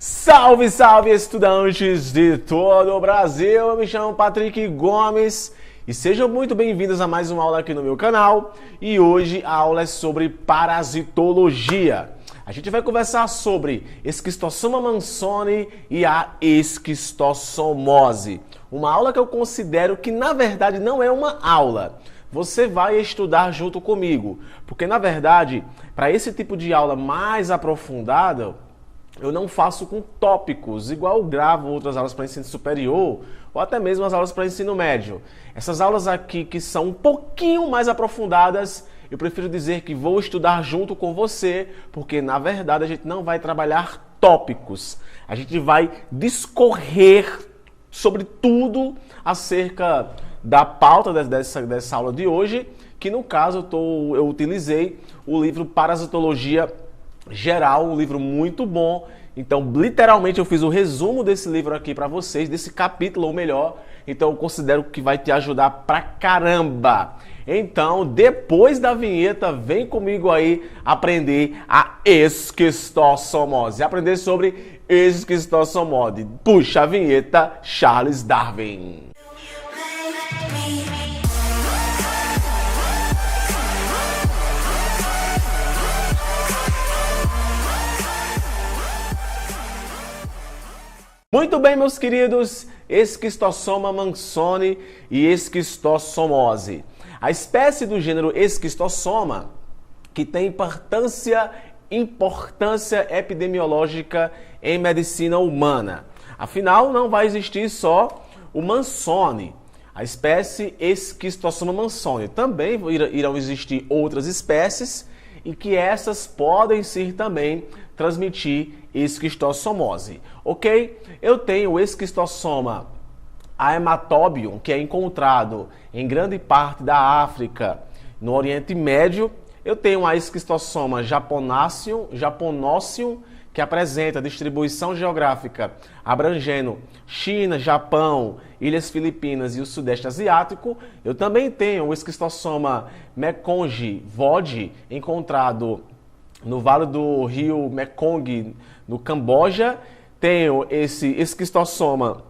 Salve, salve, estudantes de todo o Brasil! Eu me chamo Patrick Gomes e sejam muito bem-vindos a mais uma aula aqui no meu canal. E hoje a aula é sobre parasitologia. A gente vai conversar sobre Esquistossoma mansoni e a esquistossomose. Uma aula que eu considero que, na verdade, não é uma aula. Você vai estudar junto comigo, porque, na verdade, para esse tipo de aula mais aprofundada, eu não faço com tópicos, igual eu gravo outras aulas para ensino superior ou até mesmo as aulas para ensino médio. Essas aulas aqui que são um pouquinho mais aprofundadas, eu prefiro dizer que vou estudar junto com você, porque na verdade a gente não vai trabalhar tópicos. A gente vai discorrer sobre tudo acerca da pauta dessa aula de hoje, que no caso eu utilizei o livro Parasitologia Geral, um livro muito bom. Então, literalmente, eu fiz o resumo desse livro aqui para vocês, desse capítulo, ou melhor. Então, eu considero que vai te ajudar pra caramba. Então, depois da vinheta, vem comigo aí aprender a esquistossomose. Aprender sobre esquistossomose. Puxa a vinheta, Charles Darwin. Muito bem, meus queridos, Esquistossoma mansoni e esquistossomose. A espécie do gênero Esquistossoma, que tem importância epidemiológica em medicina humana. Afinal, não vai existir só o mansoni, a espécie Esquistossoma mansoni. Também irão existir outras espécies e que essas podem sim também transmitir esquistossomose, ok? Eu tenho o esquistossoma haematobium, que é encontrado em grande parte da África, no Oriente Médio. Eu tenho a esquistossoma japonossium, que apresenta distribuição geográfica abrangendo China, Japão, Ilhas Filipinas e o Sudeste Asiático. Eu também tenho o esquistossoma Mekong Vod, encontrado no vale do rio Mekong, no Camboja. Tenho esse esquistossoma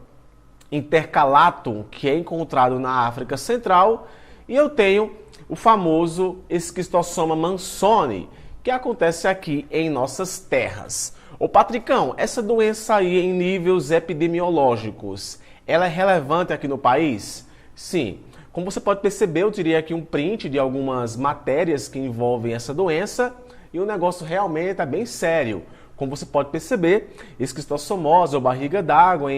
intercalatum, que é encontrado na África Central. E eu tenho o famoso esquistossoma mansoni, que acontece aqui em nossas terras. Ô Patricão, essa doença aí em níveis epidemiológicos, ela é relevante aqui no país? Sim. Como você pode perceber, eu tirei aqui um print de algumas matérias que envolvem essa doença e o negócio realmente é bem sério. Como você pode perceber, esquistossomose ou barriga d'água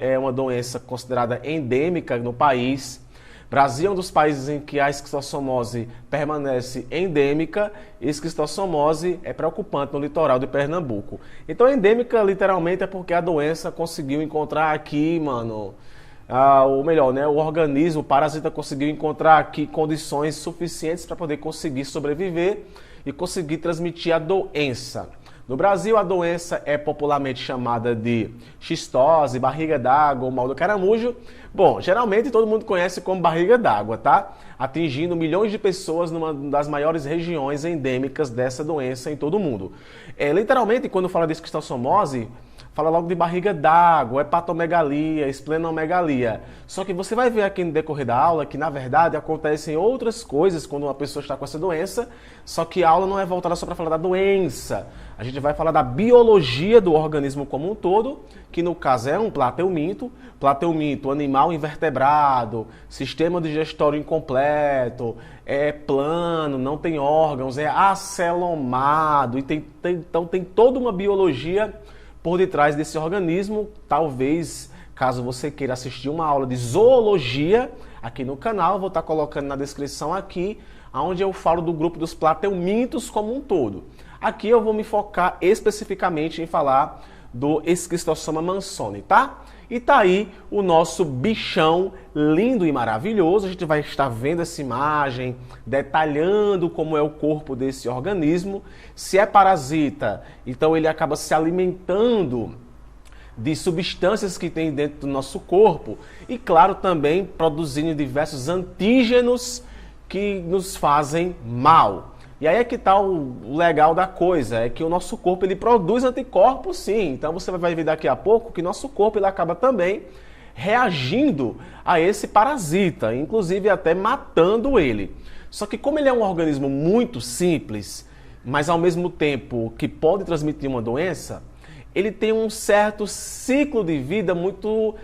é uma doença considerada endêmica no país. Brasil é um dos países em que a esquistossomose permanece endêmica. Esquistossomose é preocupante no litoral de Pernambuco. Então, endêmica literalmente é porque a doença conseguiu encontrar aqui, ou melhor, né, o organismo, o parasita conseguiu encontrar aqui condições suficientes para poder conseguir sobreviver e conseguir transmitir a doença. No Brasil, a doença é popularmente chamada de xistose, barriga d'água ou mal do caramujo. Bom, geralmente todo mundo conhece como barriga d'água, tá? Atingindo milhões de pessoas numa das maiores regiões endêmicas dessa doença em todo o mundo. Literalmente, quando fala de esquistossomose, fala logo de barriga d'água, hepatomegalia, esplenomegalia. Só que você vai ver aqui no decorrer da aula que, na verdade, acontecem outras coisas quando uma pessoa está com essa doença, só que a aula não é voltada só para falar da doença. A gente vai falar da biologia do organismo como um todo, que no caso é um plateuminto, animal invertebrado, sistema digestório incompleto, é plano, não tem órgãos, é acelomado, e então tem toda uma biologia por detrás desse organismo. Talvez, caso você queira assistir uma aula de zoologia aqui no canal, vou estar colocando na descrição aqui, onde eu falo do grupo dos plateumintos como um todo. Aqui eu vou me focar especificamente em falar do esquistossoma mansoni, tá? E tá aí o nosso bichão lindo e maravilhoso. A gente vai estar vendo essa imagem, detalhando como é o corpo desse organismo. Se é parasita, então ele acaba se alimentando de substâncias que tem dentro do nosso corpo e, claro, também produzindo diversos antígenos que nos fazem mal. E aí é que está o legal da coisa, é que o nosso corpo ele produz anticorpos sim. Então você vai ver daqui a pouco que nosso corpo ele acaba também reagindo a esse parasita, inclusive até matando ele. Só que como ele é um organismo muito simples, mas ao mesmo tempo que pode transmitir uma doença, ele tem um certo ciclo de vida muito,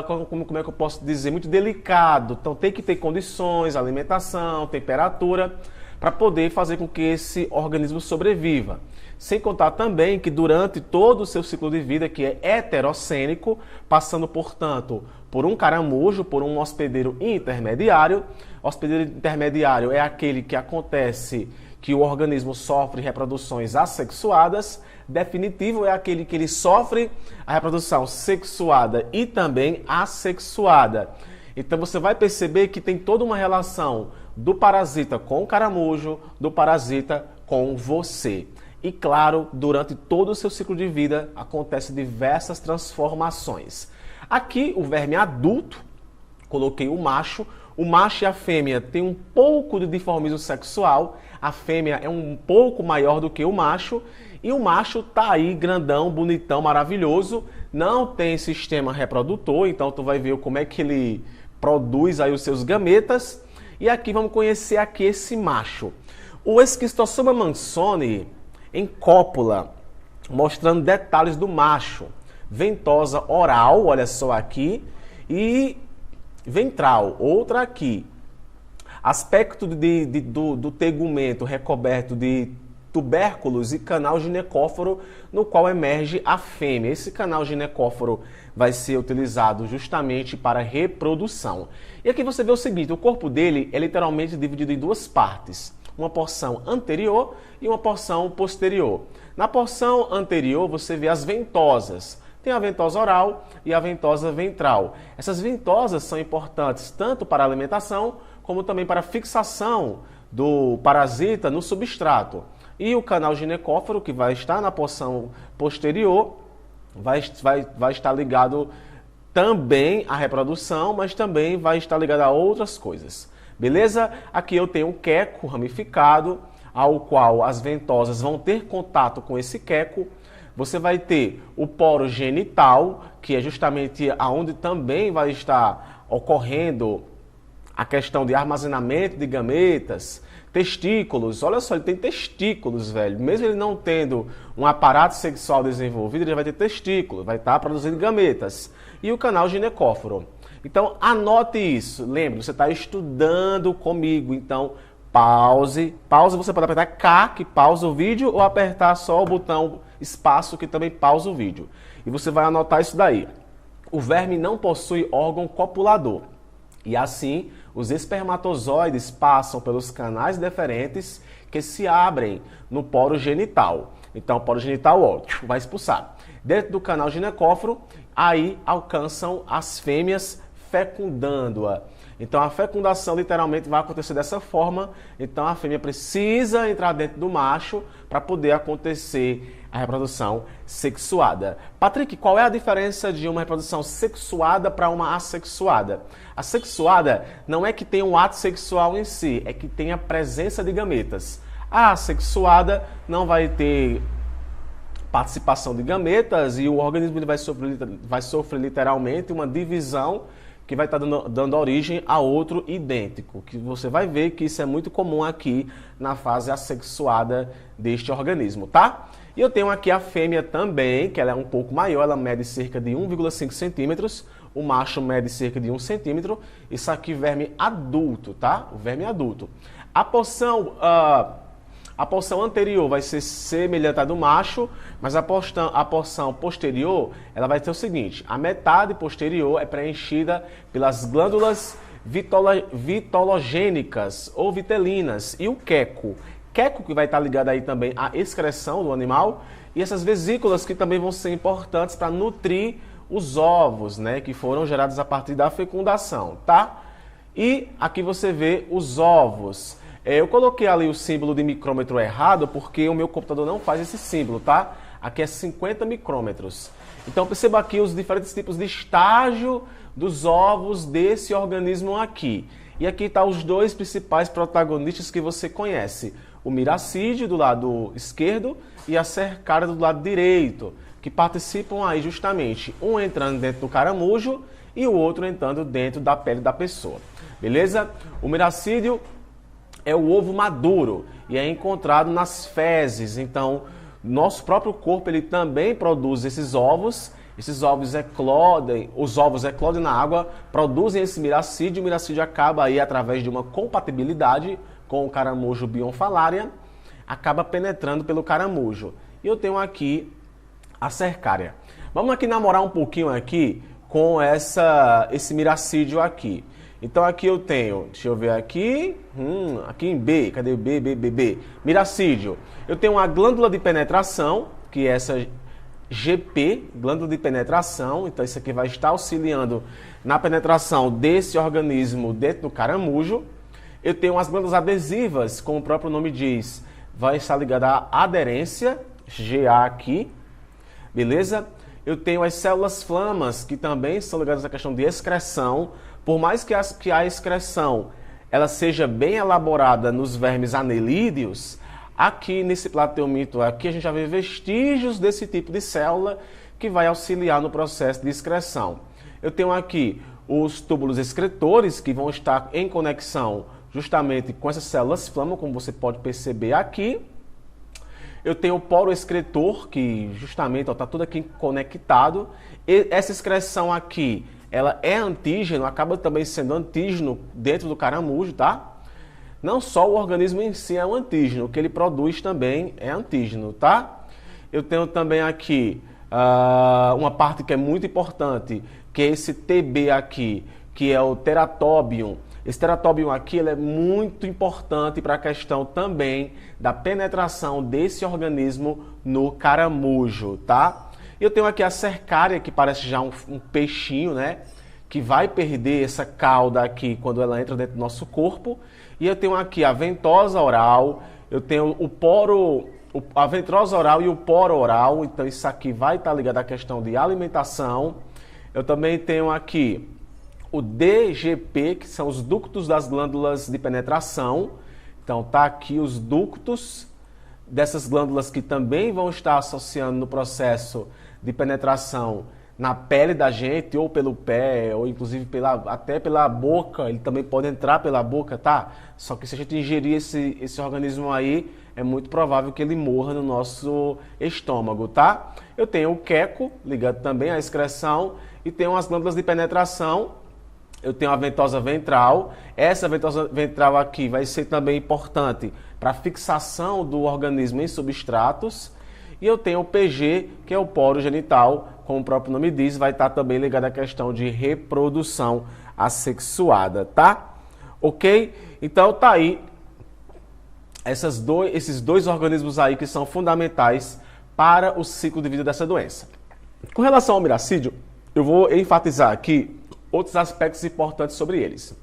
como é que eu posso dizer, muito delicado. Então tem que ter condições, alimentação, temperatura, para poder fazer com que esse organismo sobreviva. Sem contar também que durante todo o seu ciclo de vida, que é heterocênico, passando, portanto, por um caramujo, por um hospedeiro intermediário. Hospedeiro intermediário é aquele que acontece que o organismo sofre reproduções assexuadas. Definitivo é aquele que ele sofre a reprodução sexuada e também assexuada. Então você vai perceber que tem toda uma relação do parasita com o caramujo, do parasita com você. E claro, durante todo o seu ciclo de vida acontecem diversas transformações. Aqui o verme adulto, coloquei o macho. O macho e a fêmea têm um pouco de dimorfismo sexual. A fêmea é um pouco maior do que o macho. E o macho tá aí grandão, bonitão, maravilhoso. Não tem sistema reprodutor, então tu vai ver como é que ele produz aí os seus gametas. E aqui vamos conhecer aqui esse macho. O Esquistossoma mansoni em cópula, mostrando detalhes do macho. Ventosa oral, olha só aqui, e ventral, outra aqui. Aspecto do tegumento recoberto de tubérculos e canal ginecóforo, no qual emerge a fêmea. Esse canal ginecóforo vai ser utilizado justamente para reprodução. E aqui você vê o seguinte, o corpo dele é literalmente dividido em duas partes. Uma porção anterior e uma porção posterior. Na porção anterior você vê as ventosas. Tem a ventosa oral e a ventosa ventral. Essas ventosas são importantes tanto para a alimentação como também para a fixação do parasita no substrato. E o canal ginecóforo, que vai estar na porção posterior, vai estar ligado também à reprodução, mas também vai estar ligado a outras coisas. Beleza? Aqui eu tenho um queco ramificado, ao qual as ventosas vão ter contato com esse queco. Você vai ter o poro genital, que é justamente aonde também vai estar ocorrendo a questão de armazenamento de gametas. Testículos, olha só, ele tem testículos, velho. Mesmo ele não tendo um aparato sexual desenvolvido, ele vai ter testículo, vai estar produzindo gametas. E o canal ginecóforo. Então, anote isso. Lembre, você está estudando comigo. Então, pause. Pause, você pode apertar K, que pausa o vídeo, ou apertar só o botão espaço, que também pausa o vídeo. E você vai anotar isso daí. O verme não possui órgão copulador. E assim, os espermatozoides passam pelos canais deferentes que se abrem no poro genital. Então, o poro genital, ó, vai expulsar. Dentro do canal ginecóforo, aí alcançam as fêmeas fecundando-a. Então a fecundação literalmente vai acontecer dessa forma. Então a fêmea precisa entrar dentro do macho para poder acontecer a reprodução sexuada. Patrick, qual é a diferença de uma reprodução sexuada para uma assexuada? A sexuada não é que tem um ato sexual em si, é que tem a presença de gametas. A assexuada não vai ter participação de gametas e o organismo ele vai sofrer literalmente uma divisão que vai estar dando origem a outro idêntico, que você vai ver que isso é muito comum aqui na fase assexuada deste organismo, tá? E eu tenho aqui a fêmea também, que ela é um pouco maior, ela mede cerca de 1,5 centímetros, o macho mede cerca de 1 centímetro, isso aqui verme adulto, tá? O verme adulto. A porção anterior vai ser semelhante à do macho, mas a porção posterior ela vai ter o seguinte: a metade posterior é preenchida pelas glândulas vitologênicas ou vitelinas e o queco. Queco que vai estar ligado aí também à excreção do animal e essas vesículas que também vão ser importantes para nutrir os ovos, né, que foram gerados a partir da fecundação, tá? E aqui você vê os ovos. Eu coloquei ali o símbolo de micrômetro errado porque o meu computador não faz esse símbolo, tá? Aqui é 50 micrômetros. Então perceba aqui os diferentes tipos de estágio dos ovos desse organismo aqui. E aqui estão os dois principais protagonistas que você conhece. o miracídio do lado esquerdo e a cercária do lado direito, que participam aí justamente, um entrando dentro do caramujo e o outro entrando dentro da pele da pessoa. Beleza? O miracídio é o ovo maduro e é encontrado nas fezes. Então, nosso próprio corpo ele também produz esses ovos. Esses ovos eclodem, os ovos eclodem na água, produzem esse miracídio. O miracídio acaba aí através de uma compatibilidade com o caramujo Bionfalaria, acaba penetrando pelo caramujo. E eu tenho aqui a cercária. Vamos aqui namorar um pouquinho aqui com esse miracídio aqui. Então aqui eu tenho, deixa eu ver aqui, aqui em B, cadê o B? Miracídio. Eu tenho uma glândula de penetração, que é essa GP, glândula de penetração. Então isso aqui vai estar auxiliando na penetração desse organismo dentro do caramujo. Eu tenho as glândulas adesivas, como o próprio nome diz, vai estar ligada à aderência, GA aqui, beleza? Eu tenho as células flamas, que também são ligadas à questão de excreção. Por mais que a excreção ela seja bem elaborada nos vermes anelídeos, aqui nesse plateomito aqui a gente já vê vestígios desse tipo de célula que vai auxiliar no processo de excreção. Eu tenho aqui os túbulos excretores, que vão estar em conexão justamente com essas células flama, como você pode perceber aqui. Eu tenho o poro excretor, que justamente está tudo aqui conectado. E essa excreção aqui, ela é antígeno, acaba também sendo antígeno dentro do caramujo, tá? Não só o organismo em si é um antígeno, o que ele produz também é antígeno, tá? Eu tenho também aqui uma parte que é muito importante, que é esse TB aqui, que é o Teratobium. Esse Teratobium aqui ele é muito importante para a questão também da penetração desse organismo no caramujo, tá? Eu tenho aqui a cercária, que parece já um peixinho, né? Que vai perder essa cauda aqui quando ela entra dentro do nosso corpo. E eu tenho aqui a ventosa oral, eu tenho a ventrosa oral e o poro oral. Então isso aqui vai estar ligado à questão de alimentação. Eu também tenho aqui o DGP, que são os ductos das glândulas de penetração. Então tá aqui os ductos dessas glândulas que também vão estar associando no processo de penetração na pele da gente, ou pelo pé, ou inclusive até pela boca. Ele também pode entrar pela boca, tá? Só que se a gente ingerir esse organismo aí, é muito provável que ele morra no nosso estômago, tá? Eu tenho o queco, ligado também à excreção, e tenho as glândulas de penetração. Eu tenho a ventosa ventral. Essa ventosa ventral aqui vai ser também importante para a fixação do organismo em substratos. E eu tenho o PG, que é o poro genital, como o próprio nome diz, vai estar também ligado à questão de reprodução assexuada, tá? Ok? Então tá aí esses dois organismos aí que são fundamentais para o ciclo de vida dessa doença. Com relação ao miracídio, eu vou enfatizar aqui outros aspectos importantes sobre eles.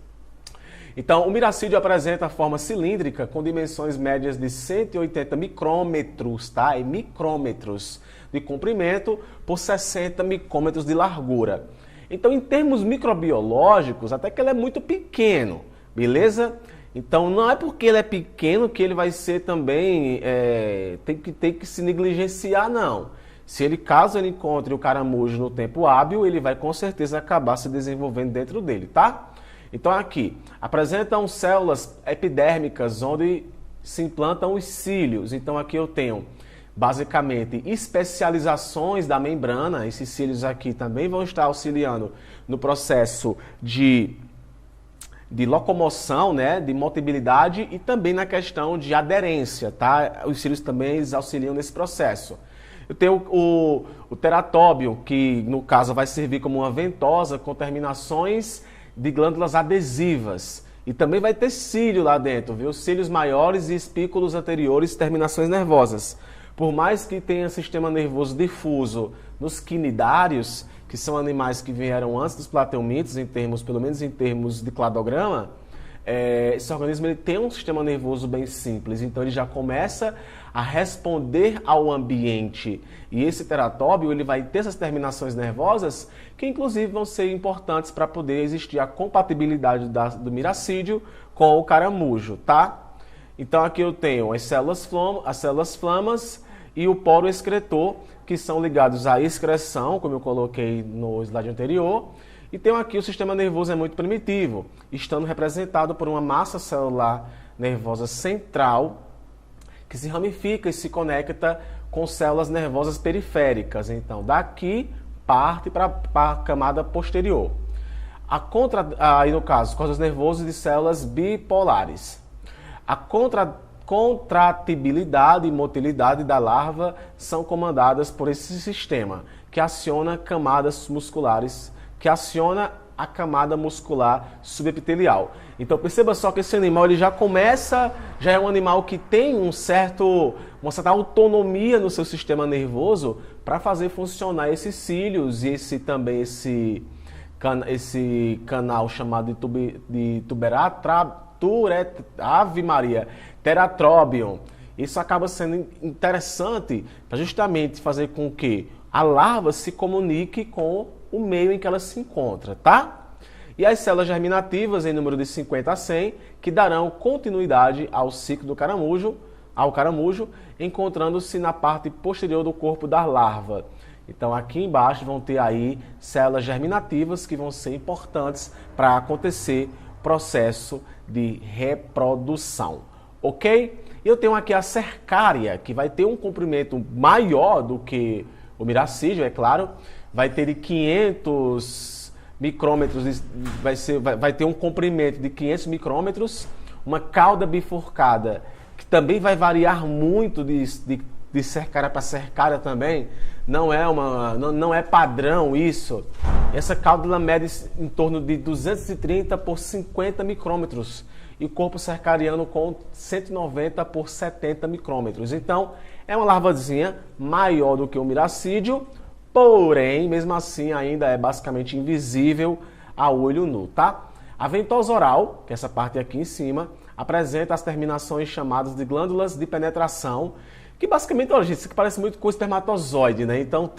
Então, o miracídio apresenta a forma cilíndrica com dimensões médias de 180 micrômetros, tá? É micrômetros de comprimento por 60 micrômetros de largura. Então, em termos microbiológicos, até que ele é muito pequeno, beleza? Então, não é porque ele é pequeno que ele vai ser também, tem que se negligenciar, não. Caso ele encontre o caramujo no tempo hábil, ele vai com certeza acabar se desenvolvendo dentro dele, tá? Então aqui, apresentam células epidérmicas onde se implantam os cílios. Então aqui eu tenho, basicamente, especializações da membrana. Esses cílios aqui também vão estar auxiliando no processo de locomoção, né, de motilidade e também na questão de aderência, tá? Os cílios também auxiliam nesse processo. Eu tenho o teratóbio, que no caso vai servir como uma ventosa com terminações de glândulas adesivas. E também vai ter cílio lá dentro, viu? Cílios maiores e espículos anteriores, terminações nervosas. Por mais que tenha sistema nervoso difuso nos quinidários, que são animais que vieram antes dos plateumintos, pelo menos em termos de cladograma, esse organismo ele tem um sistema nervoso bem simples, então ele já começa a responder ao ambiente. E esse teratóbio ele vai ter essas terminações nervosas que inclusive vão ser importantes para poder existir a compatibilidade do miracídio com o caramujo, tá? Então aqui eu tenho as células flamas e o poro excretor, que são ligados à excreção, como eu coloquei no slide anterior. E tenho aqui o sistema nervoso é muito primitivo, estando representado por uma massa celular nervosa central, que se ramifica e se conecta com células nervosas periféricas. Então, daqui parte para a camada posterior. Aí, no caso, cordas nervosas de células bipolares. A contratibilidade e motilidade da larva são comandadas por esse sistema, que aciona camadas musculares, que aciona a camada muscular subepitelial. Então perceba só que esse animal ele já é um animal que tem uma certa autonomia no seu sistema nervoso para fazer funcionar esses cílios e esse canal chamado de teratróbion. Isso acaba sendo interessante para justamente fazer com que a larva se comunique com o meio em que ela se encontra, tá? E as células germinativas, em número de 50 a 100, que darão continuidade ao ciclo do caramujo, encontrando-se na parte posterior do corpo da larva. Então aqui embaixo vão ter aí células germinativas que vão ser importantes para acontecer processo de reprodução, ok? Eu tenho aqui a cercária, que vai ter um comprimento maior do que o miracídio, é claro, vai ter de 500 micrômetros, vai ter um comprimento de 500 micrômetros, uma cauda bifurcada, que também vai variar muito de cercária para cercária também, não é padrão isso. Essa cauda ela mede em torno de 230 por 50 micrômetros e o corpo cercariano com 190 por 70 micrômetros. Então, é uma larvazinha maior do que o miracídio, porém, mesmo assim, ainda é basicamente invisível a olho nu, tá? A ventosa oral, que é essa parte aqui em cima, apresenta as terminações chamadas de glândulas de penetração, que basicamente, olha, gente, isso parece muito com o espermatozoide, né? Então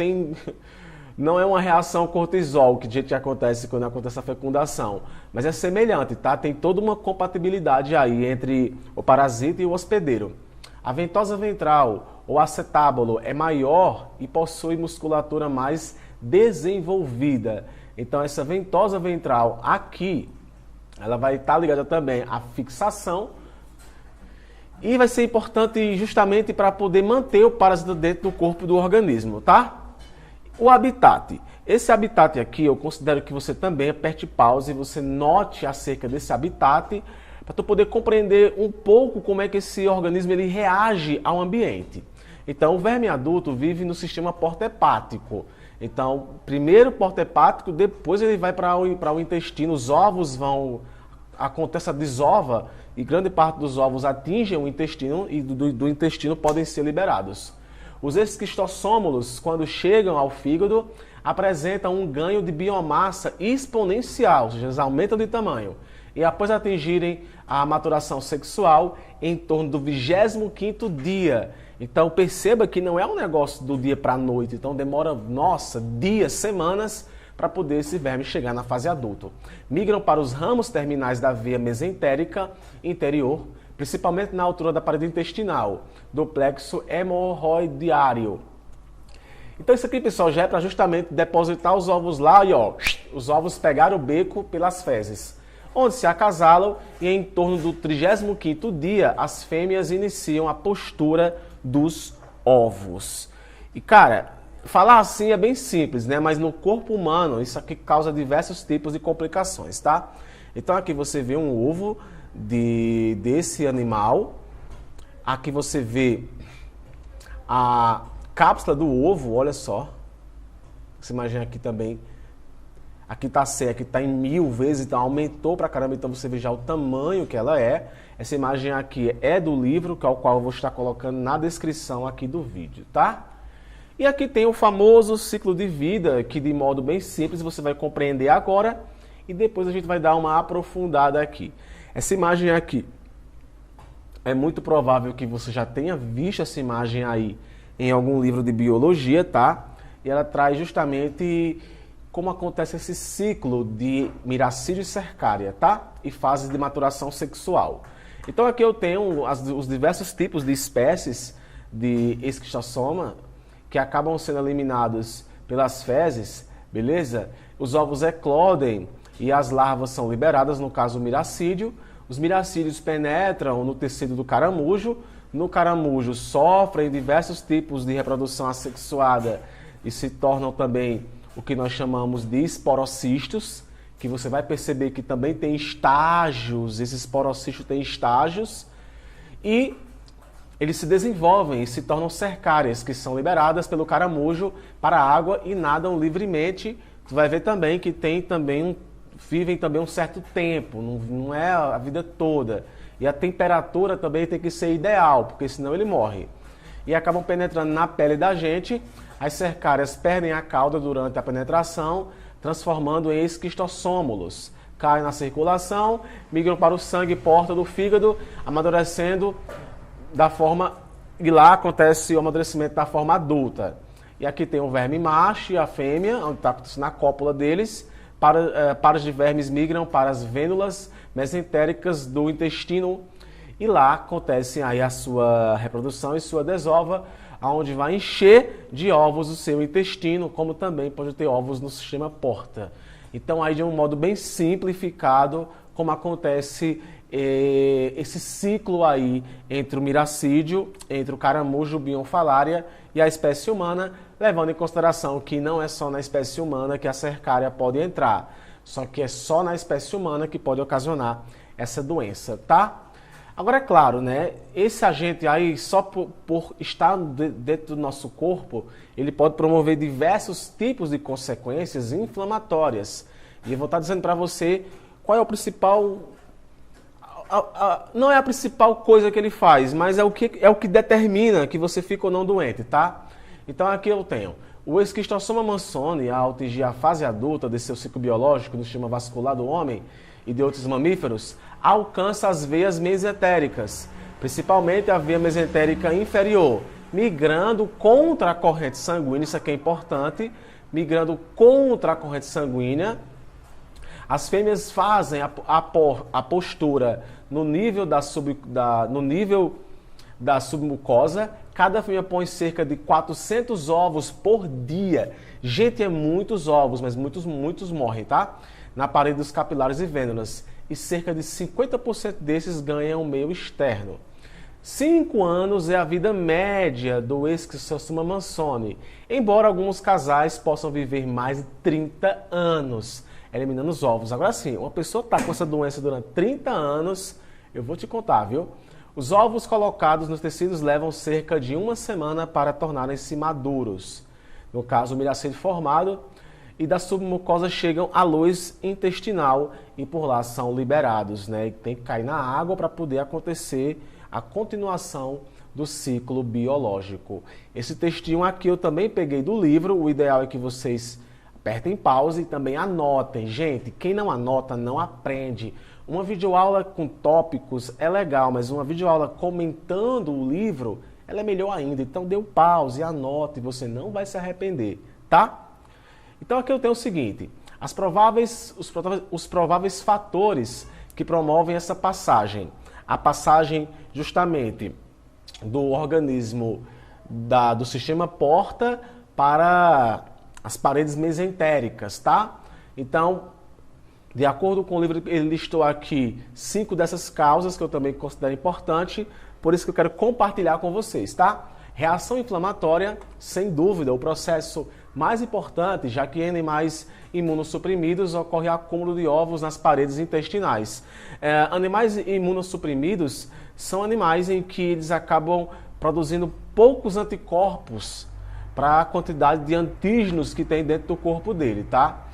não é uma reação cortisol que acontece quando acontece a fecundação, mas é semelhante, tá? Tem toda uma compatibilidade aí entre o parasita e o hospedeiro. A ventosa ventral ou acetábulo é maior e possui musculatura mais desenvolvida. Então essa ventosa ventral aqui, ela vai estar ligada também à fixação e vai ser importante justamente para poder manter o parasita dentro do corpo do organismo, tá? O habitat. Esse habitat aqui, eu considero que você também aperte pause e você note acerca desse habitat para tu poder compreender um pouco como é que esse organismo ele reage ao ambiente. Então, o verme adulto vive no sistema porta-hepático. Então, primeiro porta-hepático, depois ele vai para o intestino, os ovos acontece a desova e grande parte dos ovos atingem o intestino e do intestino podem ser liberados. Os esquistossômulos, quando chegam ao fígado, apresentam um ganho de biomassa exponencial, ou seja, eles aumentam de tamanho. E após atingirem a maturação sexual, em torno do 25º dia. Então perceba que não é um negócio do dia para a noite, então demora, dias, semanas, para poder esse verme chegar na fase adulta. Migram para os ramos terminais da veia mesentérica interior, principalmente na altura da parede intestinal, do plexo hemorroidário. Então isso aqui, pessoal, já é para justamente depositar os ovos lá e os ovos pegaram o beco pelas fezes, onde se acasalam e em torno do 35º dia as fêmeas iniciam a postura dos ovos. E cara, falar assim é bem simples, né? Mas no corpo humano isso aqui causa diversos tipos de complicações, tá? Então aqui você vê um ovo desse animal. Aqui você vê a cápsula do ovo, olha só. Você imagina aqui também. Aqui está 100, aqui está em 1000 vezes, então aumentou pra caramba. Então você vê já o tamanho que ela é. Essa imagem aqui é do livro, que é o qual eu vou estar colocando na descrição aqui do vídeo, tá? E aqui tem o famoso ciclo de vida, que de modo bem simples você vai compreender agora. E depois a gente vai dar uma aprofundada aqui. Essa imagem aqui, é muito provável que você já tenha visto essa imagem aí em algum livro de biologia, tá? E ela traz justamente como acontece esse ciclo de miracídio e cercária, tá? E fases de maturação sexual. Então aqui eu tenho os diversos tipos de espécies de esquistossoma que acabam sendo eliminados pelas fezes, beleza? Os ovos eclodem e as larvas são liberadas, no caso o miracídio. Os miracídios penetram no tecido do caramujo. No caramujo sofrem diversos tipos de reprodução assexuada e se tornam também o que nós chamamos de esporocistos, que você vai perceber que também tem estágios, esses esporocistos têm estágios, e eles se desenvolvem e se tornam cercárias, que são liberadas pelo caramujo para a água e nadam livremente. Tu vai ver também que vivem também um certo tempo, não é a vida toda. E a temperatura também tem que ser ideal, porque senão ele morre. E acabam penetrando na pele da gente. As cercárias perdem a cauda durante a penetração, transformando em esquistossômulos. Caem na circulação, migram para o sangue, porta do fígado, amadurecendo da forma... E lá acontece o amadurecimento da forma adulta. E aqui tem o verme macho e a fêmea, onde está acontecendo a cópula deles. Pares de vermes migram para as vênulas mesentéricas do intestino e lá acontece aí a sua reprodução e sua desova, onde vai encher de ovos o seu intestino, como também pode ter ovos no sistema porta. Então aí de um modo bem simplificado, como acontece esse ciclo aí entre o miracídio, entre o caramujo bionfalária e a espécie humana, levando em consideração que não é só na espécie humana que a cercária pode entrar, só que é só na espécie humana que pode ocasionar essa doença, tá? Agora é claro, né? Esse agente aí, só por estar dentro do nosso corpo, ele pode promover diversos tipos de consequências inflamatórias. E eu vou estar dizendo para você qual é o principal... não é a principal coisa que ele faz, mas é o que determina que você fica ou não doente, tá? Então aqui eu tenho o esquistossoma mansoni, ao atingir a fase adulta de seu ciclo biológico no sistema vascular do homem e de outros mamíferos, alcança as veias mesentéricas, principalmente a veia mesentérica inferior, migrando contra a corrente sanguínea, isso aqui é importante, migrando contra a corrente sanguínea. As fêmeas fazem a postura no nível da submucosa. Cada fêmea põe cerca de 400 ovos por dia. Gente, é muitos ovos, mas muitos morrem, tá? Na parede dos capilares e vênulas. E cerca de 50% desses ganham o meio externo. 5 anos é a vida média do esquistossoma mansoni, embora alguns casais possam viver mais de 30 anos, eliminando os ovos. Agora sim, uma pessoa está com essa doença durante 30 anos, eu vou te contar, viu? Os ovos colocados nos tecidos levam cerca de 1 semana para tornarem-se maduros. No caso, o miracídio formado e da submucosa chegam à luz intestinal e por lá são liberados, né? E tem que cair na água para poder acontecer a continuação do ciclo biológico. Esse textinho aqui eu também peguei do livro, o ideal é que vocês apertem pause e também anotem. Gente, quem não anota não aprende. Uma videoaula com tópicos é legal, mas uma videoaula comentando o livro, ela é melhor ainda. Então dê um pause, anote, você não vai se arrepender, tá? Então aqui eu tenho o seguinte, os prováveis fatores que promovem essa passagem. A passagem justamente do organismo do sistema porta para as paredes mesentéricas, tá? Então, de acordo com o livro, ele listou aqui 5 dessas causas que eu também considero importante, por isso que eu quero compartilhar com vocês, tá? Reação inflamatória, sem dúvida, o processo mais importante, já que em animais imunossuprimidos ocorre acúmulo de ovos nas paredes intestinais. Animais imunossuprimidos são animais em que eles acabam produzindo poucos anticorpos para a quantidade de antígenos que tem dentro do corpo dele, tá?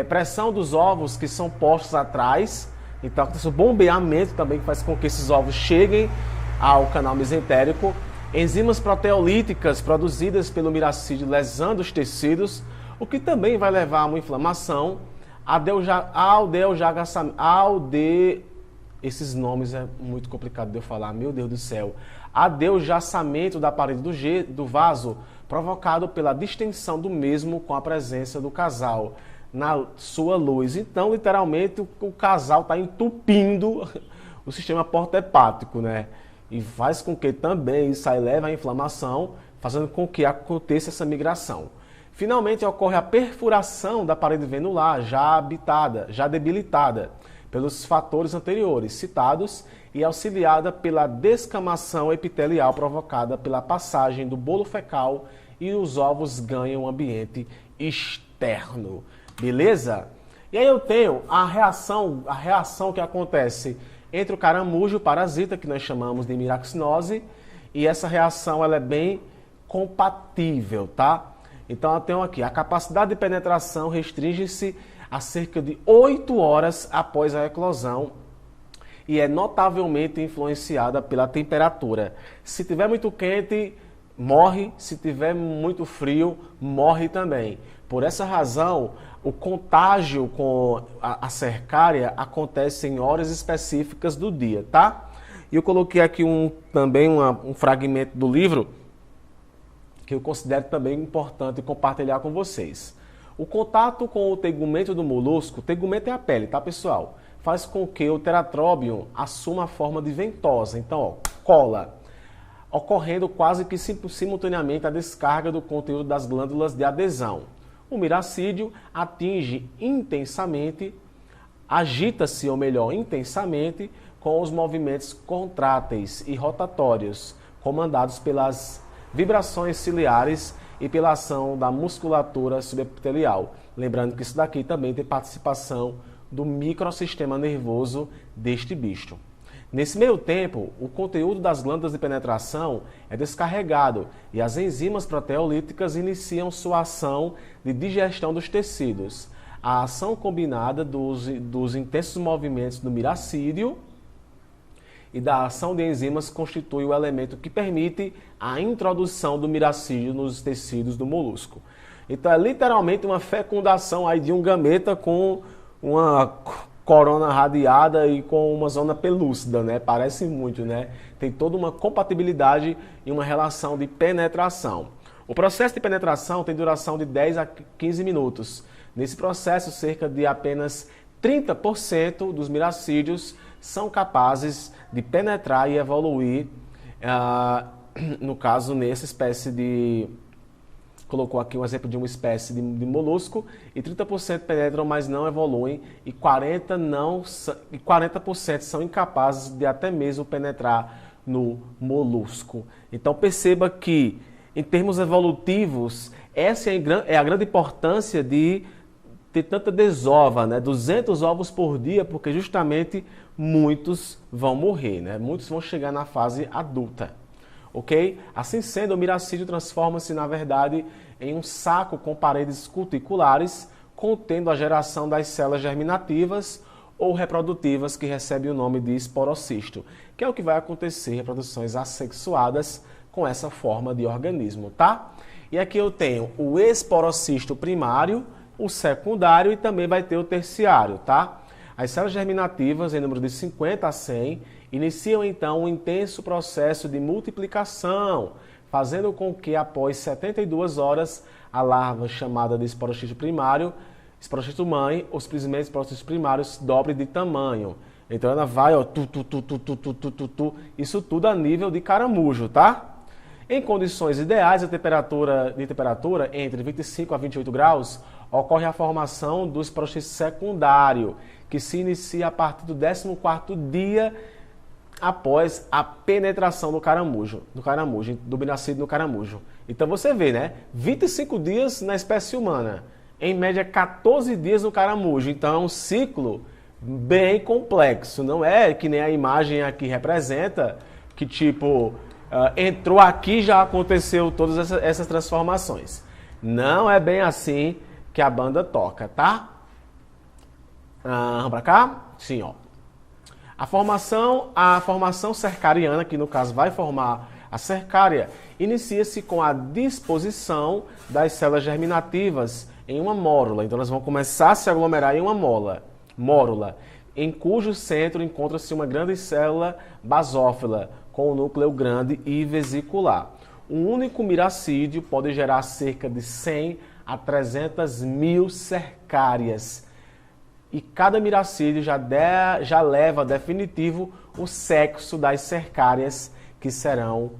Pressão dos ovos que são postos atrás, então acontece o bombeamento também que faz com que esses ovos cheguem ao canal mesentérico. Enzimas proteolíticas produzidas pelo miracídio lesando os tecidos, o que também vai levar a uma inflamação. Esses nomes é muito complicado de eu falar, meu Deus do céu. Adeujacamento da parede do vaso, provocado pela distensão do mesmo com a presença do casal na sua luz. Então, literalmente, o casal está entupindo o sistema porta-hepático, né? E faz com que também isso aí leve à inflamação, fazendo com que aconteça essa migração. Finalmente ocorre a perfuração da parede venular já habitada, já debilitada pelos fatores anteriores citados e auxiliada pela descamação epitelial provocada pela passagem do bolo fecal e os ovos ganham um ambiente externo. Beleza? E aí eu tenho a reação que acontece entre o caramujo parasita, que nós chamamos de miraxinose, e essa reação ela é bem compatível, tá? Então eu tenho aqui, a capacidade de penetração restringe-se a cerca de 8 horas após a eclosão e é notavelmente influenciada pela temperatura. Se tiver muito quente, morre, se tiver muito frio, morre também. Por essa razão, o contágio com a cercária acontece em horas específicas do dia, tá? E eu coloquei aqui também um fragmento do livro que eu considero também importante compartilhar com vocês. O contato com o tegumento do molusco, o tegumento é a pele, tá pessoal? Faz com que o teratróbium assuma a forma de ventosa, então ó, cola, ocorrendo quase que simultaneamente a descarga do conteúdo das glândulas de adesão. O miracídio atinge intensamente, agita-se, ou melhor, intensamente, com os movimentos contráteis e rotatórios, comandados pelas vibrações ciliares e pela ação da musculatura subepitelial. Lembrando que isso daqui também tem participação do microsistema nervoso deste bicho. Nesse meio tempo, o conteúdo das glândulas de penetração é descarregado e as enzimas proteolíticas iniciam sua ação de digestão dos tecidos. A ação combinada dos intensos movimentos do miracídio e da ação de enzimas constitui o elemento que permite a introdução do miracídio nos tecidos do molusco. Então é literalmente uma fecundação aí de um gameta com uma corona radiada e com uma zona pelúcida, né? Parece muito, né? Tem toda uma compatibilidade e uma relação de penetração. O processo de penetração tem duração de 10 a 15 minutos. Nesse processo, cerca de apenas 30% dos miracídios são capazes de penetrar e evoluir, no caso, nessa espécie de... Colocou aqui um exemplo de uma espécie de molusco, e 30% penetram, mas não evoluem, e 40% são incapazes de até mesmo penetrar no molusco. Então perceba que, em termos evolutivos, essa é a grande importância de ter tanta desova, né? 200 ovos por dia, porque justamente muitos vão morrer, né? Muitos vão chegar na fase adulta. Ok? Assim sendo, o miracídio transforma-se, na verdade, em um saco com paredes cuticulares, contendo a geração das células germinativas ou reprodutivas, que recebe o nome de esporocisto, que é o que vai acontecer em reproduções assexuadas com essa forma de organismo, tá? E aqui eu tenho o esporocisto primário, o secundário e também vai ter o terciário, tá? As células germinativas, em número de 50 a 100, iniciam então um intenso processo de multiplicação, fazendo com que após 72 horas a larva chamada de esporocisto primário, esporocisto mãe, os primeiros esporocitos primários dobre de tamanho. Então ela vai, ó, isso tudo a nível de caramujo, tá? Em condições ideais, a temperatura entre 25 a 28 graus, ocorre a formação do esporocisto secundário, que se inicia a partir do 14º dia após a penetração do miracídio no caramujo. Então você vê, né? 25 dias na espécie humana, em média 14 dias no caramujo. Então é um ciclo bem complexo, não é que nem a imagem aqui representa, que tipo, entrou aqui e já aconteceu todas essas transformações. Não é bem assim que a banda toca, tá? Vamos pra cá? Sim, ó. A formação cercariana, que no caso vai formar a cercária, inicia-se com a disposição das células germinativas em uma mórula. Então elas vão começar a se aglomerar em uma mórula, em cujo centro encontra-se uma grande célula basófila, com o núcleo grande e vesicular. Um único miracídio pode gerar cerca de 100 a 300 mil cercárias. E cada miracídio já leva definitivo o sexo das cercárias que serão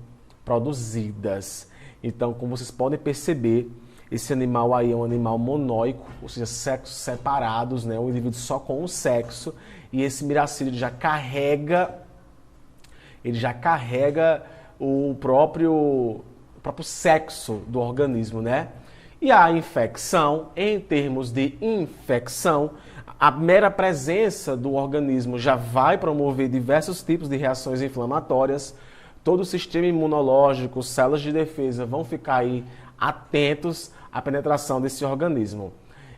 produzidas. Então, como vocês podem perceber, esse animal aí é um animal monóico, ou seja, sexos separados, né? Um indivíduo só com um sexo, e esse miracídio já carrega o próprio sexo do organismo, né? E a infecção, em termos de infecção, a mera presença do organismo já vai promover diversos tipos de reações inflamatórias. Todo o sistema imunológico, células de defesa vão ficar aí atentos à penetração desse organismo.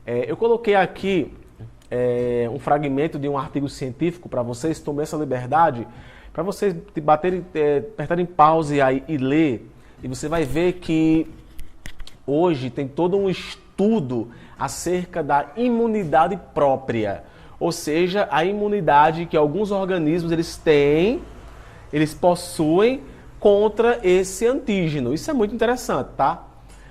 Eu coloquei aqui um fragmento de um artigo científico para vocês, tomei essa liberdade, para vocês apertarem pause aí e ler, e você vai ver que hoje tem todo um estudo acerca da imunidade própria, ou seja, a imunidade que alguns organismos eles possuem contra esse antígeno. Isso é muito interessante, tá?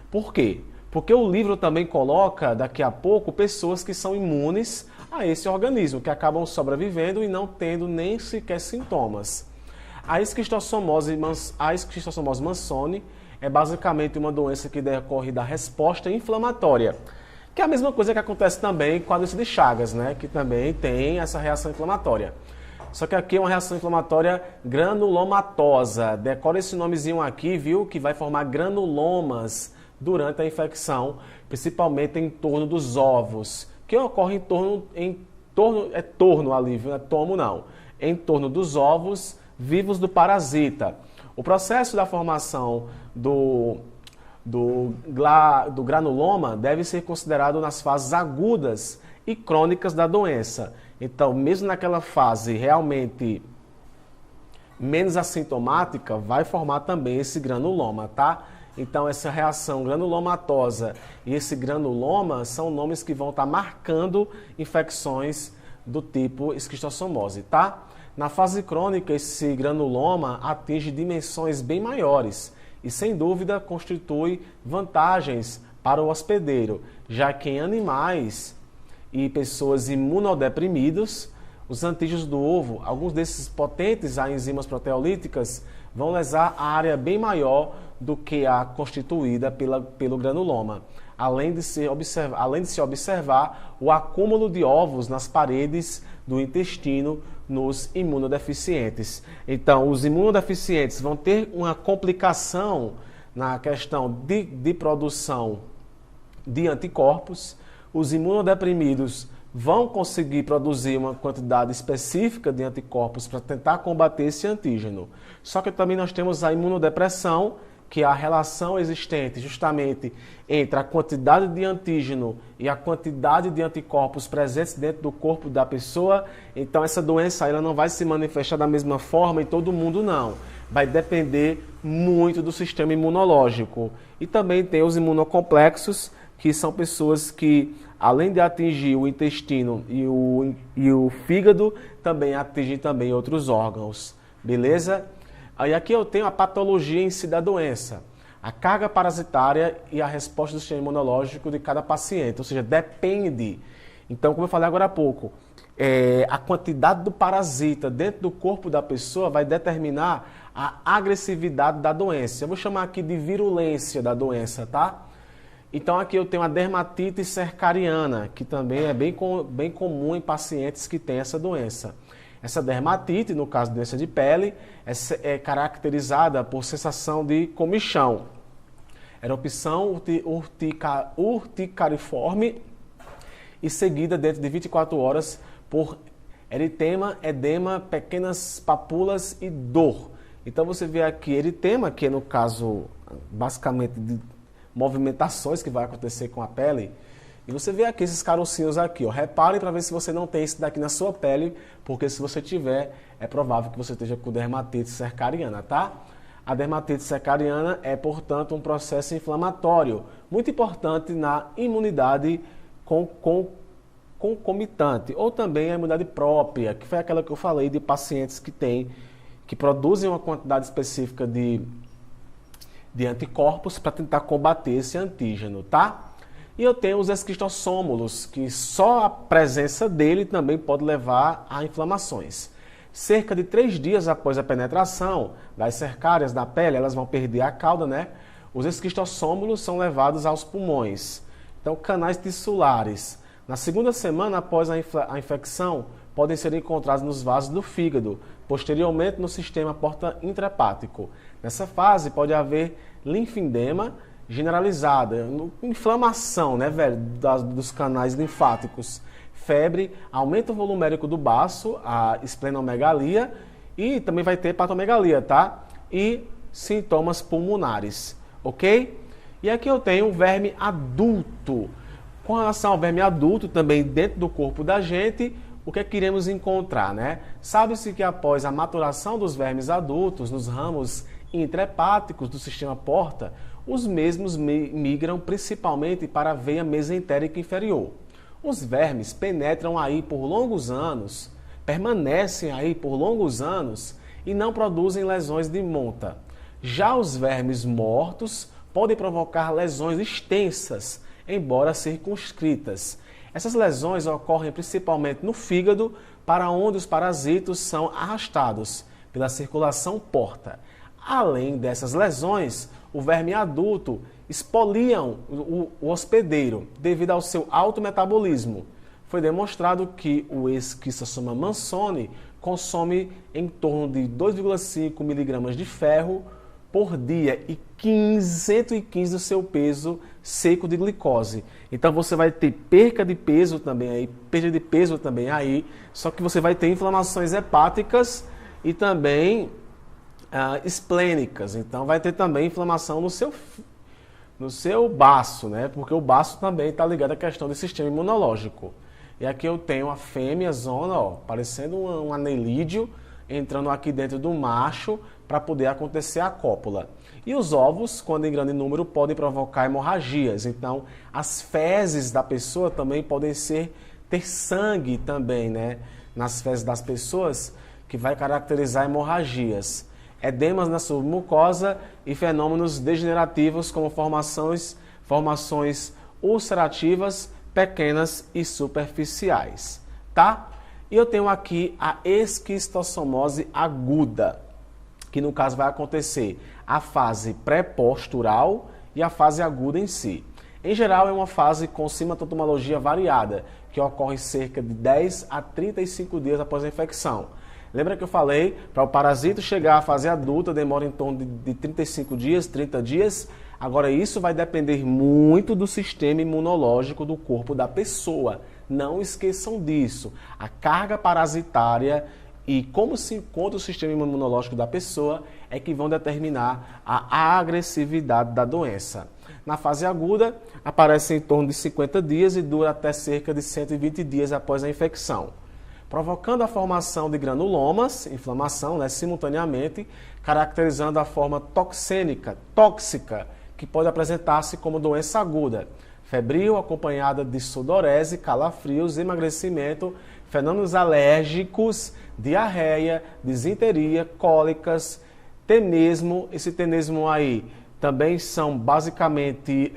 Por quê? Porque o livro também coloca, daqui a pouco, pessoas que são imunes a esse organismo, que acabam sobrevivendo e não tendo nem sequer sintomas. A esquistossomose Manson é basicamente uma doença que decorre da resposta inflamatória, que é a mesma coisa que acontece também com a doença de Chagas, né? Que também tem essa reação inflamatória. Só que aqui é uma reação inflamatória granulomatosa. Decora esse nomezinho aqui, viu? Que vai formar granulomas durante a infecção, principalmente em torno dos ovos, que ocorre em torno ali, viu? Não é tomo não. Em torno dos ovos vivos do parasita. O processo da formação do granuloma deve ser considerado nas fases agudas e crônicas da doença. Então, mesmo naquela fase realmente menos assintomática, vai formar também esse granuloma, tá? Então, essa reação granulomatosa e esse granuloma são nomes que vão estar marcando infecções do tipo esquistossomose, tá? Na fase crônica, esse granuloma atinge dimensões bem maiores e, sem dúvida, constitui vantagens para o hospedeiro, já que em animais e pessoas imunodeprimidos, os antígenos do ovo, alguns desses potentes a enzimas proteolíticas, vão lesar a área bem maior do que a constituída pelo granuloma, além de se observar o acúmulo de ovos nas paredes do intestino nos imunodeficientes. Então, os imunodeficientes vão ter uma complicação na questão de produção de anticorpos. Os imunodeprimidos vão conseguir produzir uma quantidade específica de anticorpos para tentar combater esse antígeno. Só que também nós temos a imunodepressão, que é a relação existente justamente entre a quantidade de antígeno e a quantidade de anticorpos presentes dentro do corpo da pessoa. Então essa doença ela não vai se manifestar da mesma forma em todo mundo, não. Vai depender muito do sistema imunológico. E também tem os imunocomplexos, que são pessoas que, além de atingir o intestino e o fígado, também atingem também outros órgãos. Beleza? Aí aqui eu tenho a patologia em si da doença, a carga parasitária e a resposta do sistema imunológico de cada paciente, ou seja, depende. Então, como eu falei agora há pouco, a quantidade do parasita dentro do corpo da pessoa vai determinar a agressividade da doença. Eu vou chamar aqui de virulência da doença, tá? Então aqui eu tenho a dermatite cercariana, que também é bem comum em pacientes que têm essa doença. Essa dermatite, no caso de doença de pele, é caracterizada por sensação de comichão, erupção urticariforme e seguida dentro de 24 horas por eritema, edema, pequenas papulas e dor. Então você vê aqui eritema, que é no caso basicamente de movimentações que vai acontecer com a pele. E você vê aqui esses carocinhos aqui, ó. Repare para ver se você não tem esse daqui na sua pele, porque se você tiver, é provável que você esteja com dermatite cercariana, tá? A dermatite cercariana é, portanto, um processo inflamatório, muito importante na imunidade concomitante, ou também a imunidade própria, que foi aquela que eu falei de pacientes que produzem uma quantidade específica de anticorpos para tentar combater esse antígeno, tá? E eu tenho os esquistossômulos, que só a presença dele também pode levar a inflamações. Cerca de 3 dias após a penetração das cercárias da pele, elas vão perder a cauda, né? Os esquistossômulos são levados aos pulmões. Então, canais tissulares. Na segunda semana após a infecção, podem ser encontrados nos vasos do fígado, posteriormente no sistema porta-intrahepático. Nessa fase pode haver linfedema generalizada, inflamação, né, velho, dos canais linfáticos, febre, aumento volumérico do baço, a esplenomegalia e também vai ter hepatomegalia, tá? E sintomas pulmonares, ok? E aqui eu tenho o verme adulto. Com relação ao verme adulto, também dentro do corpo da gente, o que é que iremos encontrar, né? Sabe-se que após a maturação dos vermes adultos nos ramos intrahepáticos do sistema porta, os mesmos migram principalmente para a veia mesentérica inferior. Os vermes penetram aí por longos anos, permanecem aí por longos anos e não produzem lesões de monta. Já os vermes mortos podem provocar lesões extensas, embora circunscritas. Essas lesões ocorrem principalmente no fígado, para onde os parasitos são arrastados pela circulação porta. Além dessas lesões, o verme adulto expoliam o hospedeiro devido ao seu alto metabolismo. Foi demonstrado que o Esquistossoma mansoni consome em torno de 2,5 mg de ferro por dia e 115 do seu peso seco de glicose. Então você vai ter perda de peso também aí, só que você vai ter inflamações hepáticas e também esplênicas. Então vai ter também inflamação no seu baço, né? Porque o baço também está ligado à questão do sistema imunológico. E aqui eu tenho a fêmea zona, ó, parecendo um anelídeo, entrando aqui dentro do macho para poder acontecer a cópula. E os ovos, quando em grande número, podem provocar hemorragias. Então, as fezes da pessoa também podem ter sangue também, né? Nas fezes das pessoas, que vai caracterizar hemorragias. Edemas na submucosa e fenômenos degenerativos como formações ulcerativas pequenas e superficiais, tá? E eu tenho aqui a esquistossomose aguda, que no caso vai acontecer a fase pré-postural e a fase aguda em si. Em geral, é uma fase com sintomatologia variada, que ocorre cerca de 10 a 35 dias após a infecção. Lembra que eu falei, para o parasito chegar à fase adulta, demora em torno de 35 dias, 30 dias. Agora, isso vai depender muito do sistema imunológico do corpo da pessoa. Não esqueçam disso. A carga parasitária e como se encontra o sistema imunológico da pessoa é que vão determinar a agressividade da doença. Na fase aguda, aparece em torno de 50 dias e dura até cerca de 120 dias após a infecção, provocando a formação de granulomas, inflamação, né, simultaneamente, caracterizando a forma tóxica, que pode apresentar-se como doença aguda, febril, acompanhada de sudorese, calafrios, emagrecimento, fenômenos alérgicos, diarreia, disenteria, cólicas, tenesmo. Esse tenesmo aí também são basicamente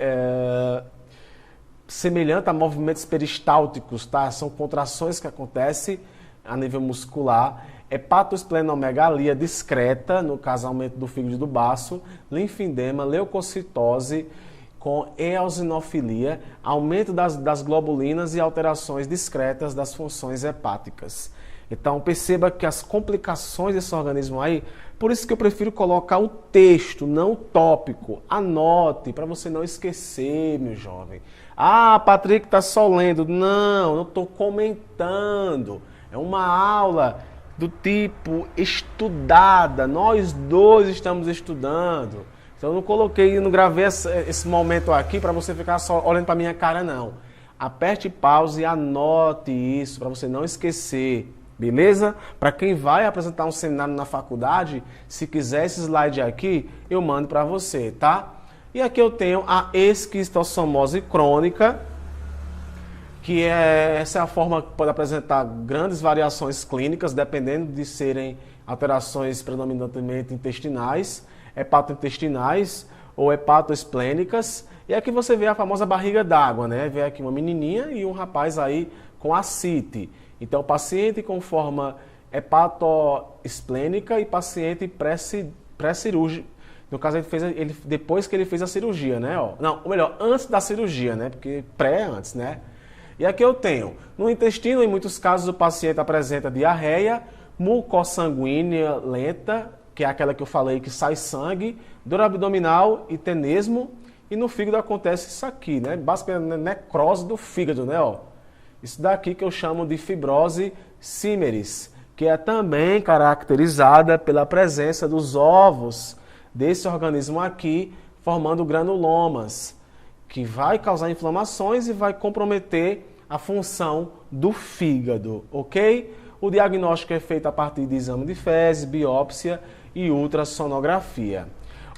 semelhante a movimentos peristálticos, tá? São contrações que acontecem a nível muscular. Hepatoesplenomegalia discreta, no caso aumento do fígado e do baço, linfedema, leucocitose com eosinofilia, aumento das globulinas e alterações discretas das funções hepáticas. Então perceba que as complicações desse organismo aí, por isso que eu prefiro colocar um texto, não um tópico. Anote, para você não esquecer, meu jovem. Ah, Patrick está só lendo. Não estou comentando. É uma aula do tipo estudada. Nós dois estamos estudando. Então eu não coloquei, não gravei esse momento aqui para você ficar só olhando para minha cara, não. Aperte pause e anote isso para você não esquecer. Beleza? Para quem vai apresentar um seminário na faculdade, se quiser esse slide aqui, eu mando para você, tá? E aqui eu tenho a esquistossomose crônica, que essa é a forma que pode apresentar grandes variações clínicas, dependendo de serem alterações predominantemente intestinais, hepatointestinais ou hepatoesplênicas. E aqui você vê a famosa barriga d'água, né? Vê aqui uma menininha e um rapaz aí com ascite. Então, o paciente com forma hepatoesplênica e paciente pré-cirúrgico. No caso, depois que ele fez a cirurgia, né? Ó. Não, ou melhor, antes da cirurgia, né? Porque pré é antes, né? E aqui eu tenho, no intestino, em muitos casos, o paciente apresenta diarreia, mucossanguínea lenta, que é aquela que eu falei que sai sangue, dor abdominal e tenesmo, e no fígado acontece isso aqui, né? Basicamente, necrose do fígado, né? Ó. Isso daqui que eu chamo de fibrose Siemens, que é também caracterizada pela presença dos ovos desse organismo aqui, formando granulomas, que vai causar inflamações e vai comprometer a função do fígado, ok? O diagnóstico é feito a partir de exame de fezes, biópsia e ultrassonografia.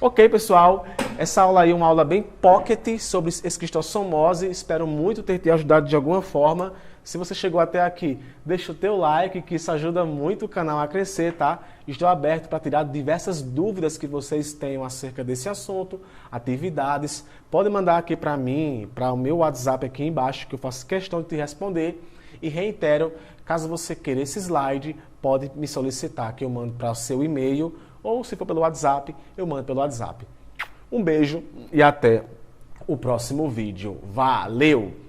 Ok, pessoal, essa aula aí é uma aula bem pocket sobre esquistossomose, espero muito ter te ajudado de alguma forma. Se você chegou até aqui, deixa o teu like, que isso ajuda muito o canal a crescer, tá? Estou aberto para tirar diversas dúvidas que vocês tenham acerca desse assunto, atividades. Pode mandar aqui para mim, para o meu WhatsApp aqui embaixo, que eu faço questão de te responder. E reitero, caso você queira esse slide, pode me solicitar que eu mando para o seu e-mail, ou se for pelo WhatsApp, eu mando pelo WhatsApp. Um beijo e até o próximo vídeo. Valeu!